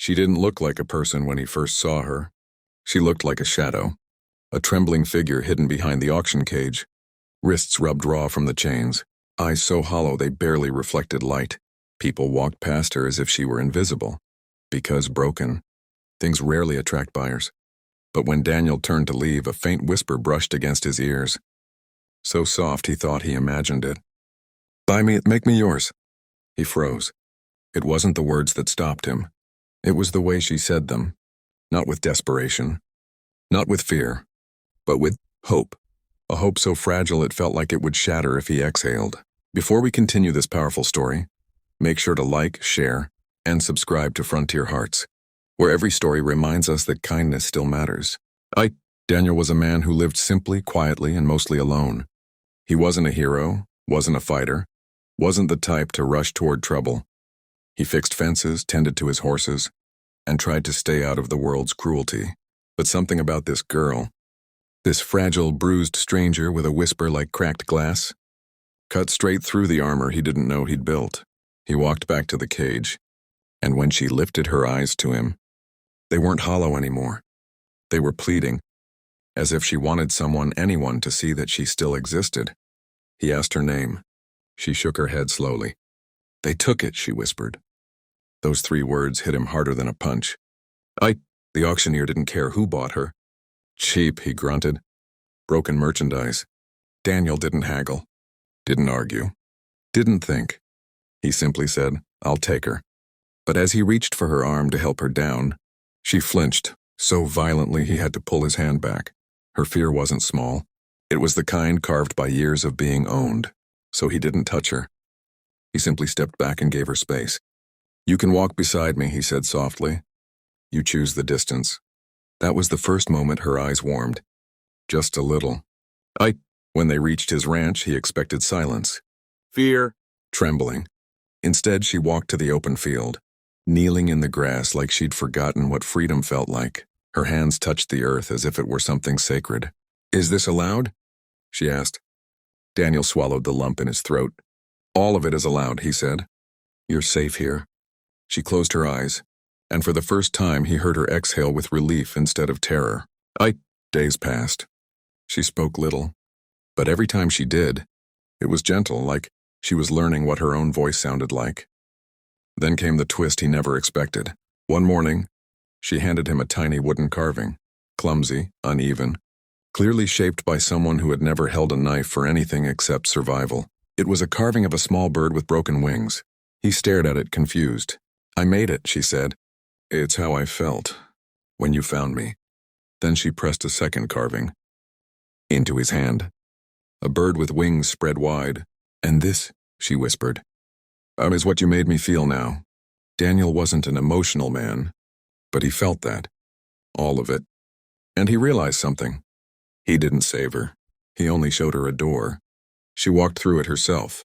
She didn't look like a person when he first saw her. She looked like a shadow, a trembling figure hidden behind the auction cage, wrists rubbed raw from the chains, eyes so hollow they barely reflected light. People walked past her as if she were invisible. Because broken, things rarely attract buyers. But when Daniel turned to leave, a faint whisper brushed against his ears. So soft he thought he imagined it. "Buy me, make me yours." He froze. It wasn't the words that stopped him. It was the way she said them. Not with desperation. Not with fear. But with hope. A hope so fragile it felt like it would shatter if he exhaled. Before we continue this powerful story, make sure to like, share, and subscribe to Frontier Hearts, where every story reminds us that kindness still matters. Daniel was a man who lived simply, quietly, and mostly alone. He wasn't a hero, wasn't a fighter, wasn't the type to rush toward trouble. He fixed fences, tended to his horses, and tried to stay out of the world's cruelty. But something about this girl, this fragile, bruised stranger with a whisper like cracked glass, cut straight through the armor he didn't know he'd built. He walked back to the cage, and when she lifted her eyes to him, they weren't hollow anymore. They were pleading, as if she wanted someone, anyone, to see that she still existed. He asked her name. She shook her head slowly. "They took it," she whispered. Those 3 words hit him harder than a punch. The auctioneer didn't care who bought her. "Cheap," he grunted. Broken merchandise. Daniel didn't haggle. Didn't argue. Didn't think. He simply said, "I'll take her." But as he reached for her arm to help her down, she flinched so violently he had to pull his hand back. Her fear wasn't small. It was the kind carved by years of being owned. So he didn't touch her. He simply stepped back and gave her space. "You can walk beside me," he said softly. "You choose the distance." That was the first moment her eyes warmed. Just a little. When they reached his ranch, he expected silence. Fear. Trembling. Instead, she walked to the open field, kneeling in the grass like she'd forgotten what freedom felt like. Her hands touched the earth as if it were something sacred. "Is this allowed?" she asked. Daniel swallowed the lump in his throat. "All of it is allowed," he said. "You're safe here." She closed her eyes, and for the first time he heard her exhale with relief instead of terror. Days passed. She spoke little, but every time she did, it was gentle, like she was learning what her own voice sounded like. Then came the twist he never expected. One morning, she handed him a tiny wooden carving, clumsy, uneven, clearly shaped by someone who had never held a knife for anything except survival. It was a carving of a small bird with broken wings. He stared at it, confused. "I made it," she said. "It's how I felt when you found me." Then she pressed a second carving into his hand. A bird with wings spread wide. "And this," she whispered, "is what you made me feel now." Daniel wasn't an emotional man, but he felt that. All of it. And he realized something. He didn't save her. He only showed her a door. She walked through it herself.